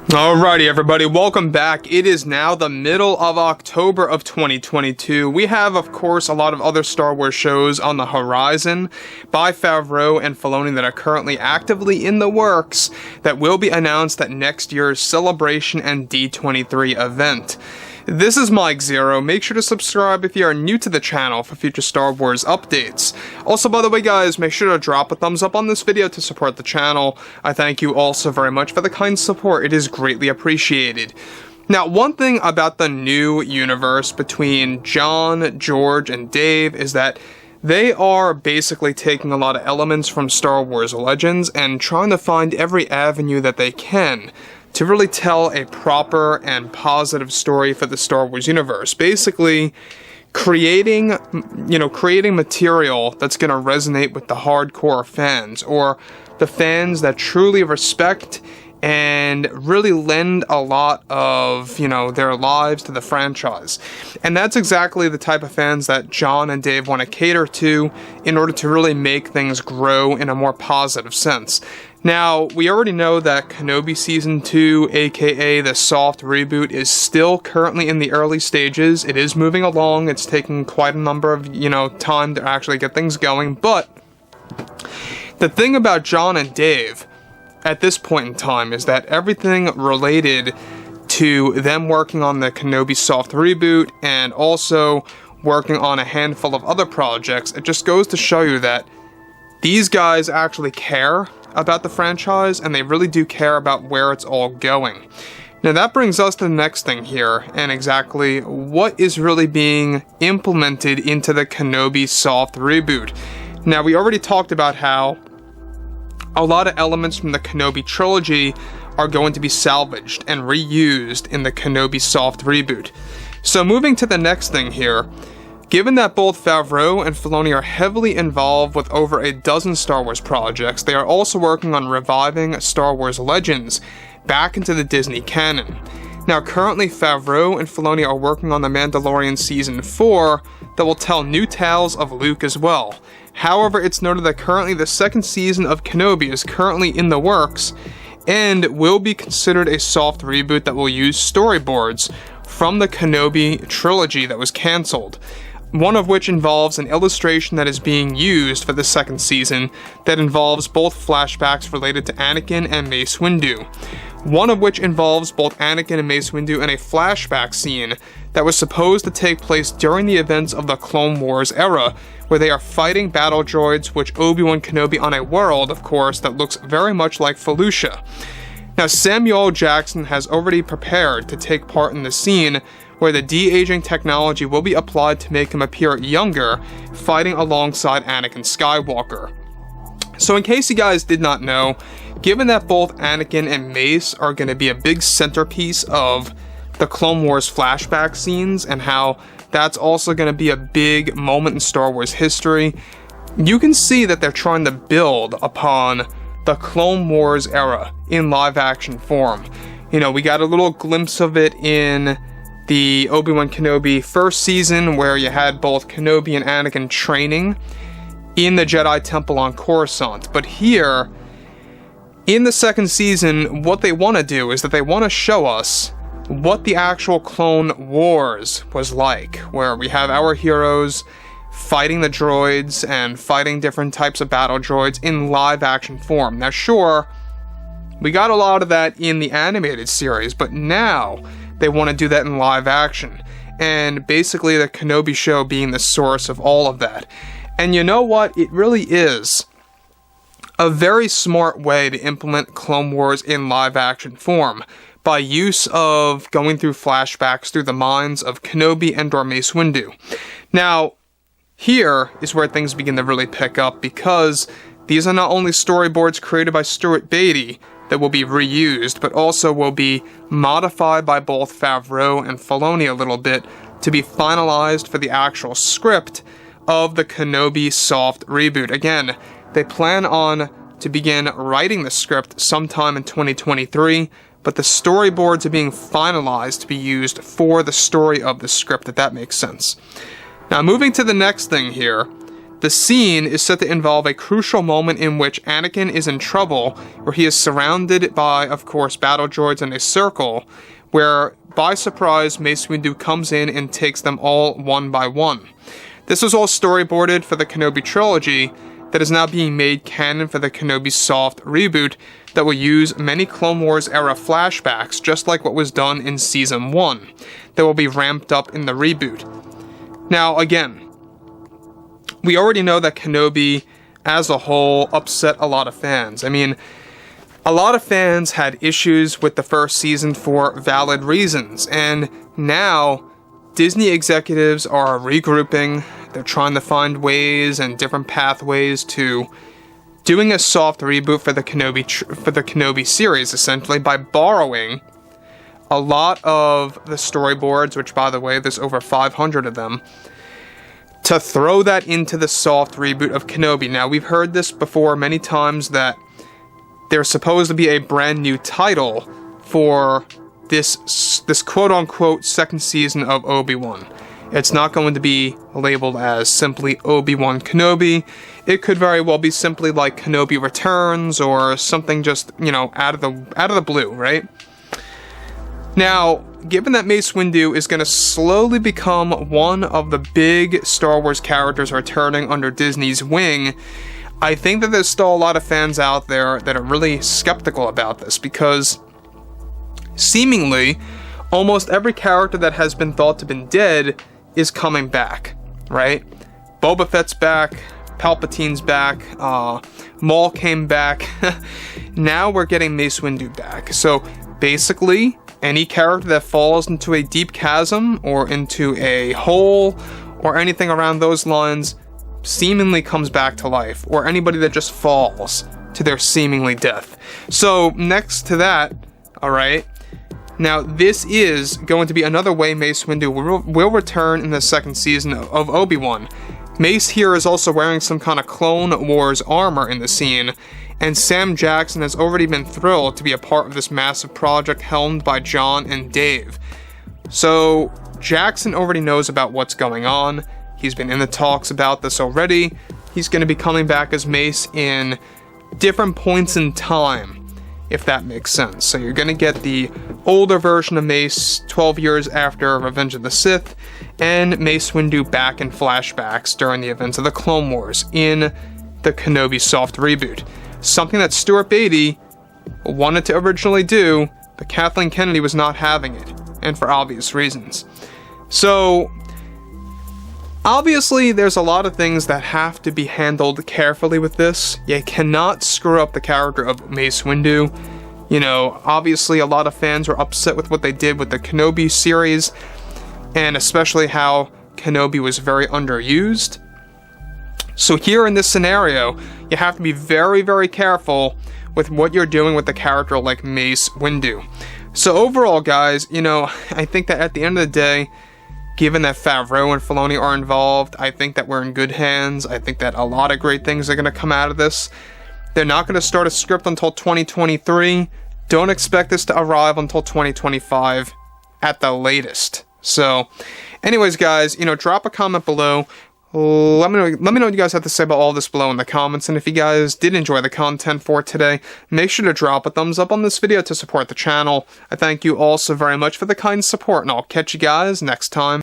Alrighty everybody, welcome back. It is now the middle of October of 2022. We have, of course, a lot of other Star Wars shows on the horizon by Favreau and Filoni that are currently actively in the works that will be announced at next year's Celebration and D23 event. This is Mike Zero. Make sure to subscribe if you are new to the channel for future Star Wars updates. Also, by the way guys, make sure to drop a thumbs up on this video to support the channel. I thank you all so very much for the kind support. It is greatly appreciated. Now, one thing about the new universe between John, George, and Dave is that they are basically taking a lot of elements from Star Wars Legends and trying to find every avenue that they can to really tell a proper and positive story for the Star Wars universe. Basically, creating material that's going to resonate with the hardcore fans, or the fans that truly respect and really lend a lot of, their lives to the franchise. And that's exactly the type of fans that John and Dave want to cater to in order to really make things grow in a more positive sense. Now, we already know that Kenobi Season 2, aka the soft reboot, is still currently in the early stages. It is moving along. It's taking quite a number of, time to actually get things going. But the thing about John and Dave at this point in time is that everything related to them working on the Kenobi soft reboot and also working on a handful of other projects, it just goes to show you that these guys actually care about the franchise, and they really do care about where it's all going. Now that brings us to the next thing here, and exactly what is really being implemented into the Kenobi soft reboot. Now, we already talked about how a lot of elements from the Kenobi trilogy are going to be salvaged and reused in the Kenobi soft reboot. So moving to the next thing here, given that both Favreau and Filoni are heavily involved with over a dozen Star Wars projects, they are also working on reviving Star Wars Legends back into the Disney canon. Now, currently Favreau and Filoni are working on the Mandalorian Season 4 that will tell new tales of Luke as well. However, it's noted that currently the second season of Kenobi is currently in the works and will be considered a soft reboot that will use storyboards from the Kenobi trilogy that was cancelled. One of which involves an illustration that is being used for the second season that involves both flashbacks related to Anakin and Mace Windu. One of which involves both Anakin and Mace Windu in a flashback scene that was supposed to take place during the events of the Clone Wars era, where they are fighting battle droids, which Obi-Wan Kenobi on a world, of course, that looks very much like Felucia. Now, Samuel L. Jackson has already prepared to take part in the scene where the de-aging technology will be applied to make him appear younger, fighting alongside Anakin Skywalker. So in case you guys did not know, given that both Anakin and Mace are going to be a big centerpiece of the Clone Wars flashback scenes, and how that's also going to be a big moment in Star Wars history, you can see that they're trying to build upon the Clone Wars era in live-action form. We got a little glimpse of it in the Obi-Wan Kenobi first season, where you had both Kenobi and Anakin training in the Jedi Temple on Coruscant. But here, in the second season, what they want to do is that they want to show us what the actual Clone Wars was like, where we have our heroes fighting the droids and fighting different types of battle droids in live-action form. Now, sure, we got a lot of that in the animated series, but now they want to do that in live action, and basically the Kenobi show being the source of all of that. And you know what? It really is a very smart way to implement Clone Wars in live action form, by use of going through flashbacks through the minds of Kenobi and or Mace Windu. Now, here is where things begin to really pick up, because these are not only storyboards created by Stuart Beatty that will be reused, but also will be modified by both Favreau and Filoni a little bit to be finalized for the actual script of the Kenobi soft reboot. Again, they plan on to begin writing the script sometime in 2023, but the storyboards are being finalized to be used for the story of the script, if that makes sense. Now, moving to the next thing here, The scene is said to involve a crucial moment in which Anakin is in trouble, where he is surrounded by, of course, battle droids in a circle, where, by surprise, Mace Windu comes in and takes them all one by one. This was all storyboarded for the Kenobi trilogy that is now being made canon for the Kenobi soft reboot that will use many Clone Wars era flashbacks, just like what was done in Season 1, that will be ramped up in the reboot. Now, again, we already know that Kenobi, as a whole, upset a lot of fans. I mean, a lot of fans had issues with the first season for valid reasons, and now Disney executives are regrouping. They're trying to find ways and different pathways to doing a soft reboot for the Kenobi series, essentially, by borrowing a lot of the storyboards, which, by the way, there's over 500 of them, to throw that into the soft reboot of Kenobi. Now, we've heard this before many times that there's supposed to be a brand new title for this quote-unquote second season of Obi-Wan. It's not going to be labeled as simply Obi-Wan Kenobi. It could very well be simply like Kenobi Returns or something just, you know, out of the blue, right? Now, given that Mace Windu is going to slowly become one of the big Star Wars characters returning under Disney's wing, I think that there's still a lot of fans out there that are really skeptical about this, because seemingly almost every character that has been thought to have been dead is coming back, right? Boba Fett's back, Palpatine's back, Maul came back. Now we're getting Mace Windu back. So basically, any character that falls into a deep chasm or into a hole or anything around those lines seemingly comes back to life, or anybody that just falls to their seemingly death. So next to that, alright, now this is going to be another way Mace Windu will return in the second season of Obi-Wan. Mace here is also wearing some kind of Clone Wars armor in the scene, and Sam Jackson has already been thrilled to be a part of this massive project helmed by John and Dave. So Jackson already knows about what's going on. He's been in the talks about this already. He's going to be coming back as Mace in different points in time, if that makes sense. So you're going to get the older version of Mace 12 years after Revenge of the Sith, and Mace Windu back in flashbacks during the events of the Clone Wars in the Kenobi soft reboot. Something that Stuart Beatty wanted to originally do, but Kathleen Kennedy was not having it, and for obvious reasons. So obviously, there's a lot of things that have to be handled carefully with this. You cannot screw up the character of Mace Windu. You know, obviously a lot of fans were upset with what they did with the Kenobi series, and especially how Kenobi was very underused. So here in this scenario, you have to be very, very careful with what you're doing with a character like Mace Windu. So overall, guys, you know, I think that at the end of the day, given that Favreau and Filoni are involved, I think that we're in good hands. I think that a lot of great things are going to come out of this. They're not going to start a script until 2023. Don't expect this to arrive until 2025 at the latest. So, anyways, guys, you know, drop a comment below. Let me know what you guys have to say about all this below in the comments, and if you guys did enjoy the content for today, make sure to drop a thumbs up on this video to support the channel. I thank you all so very much for the kind support, and I'll catch you guys next time.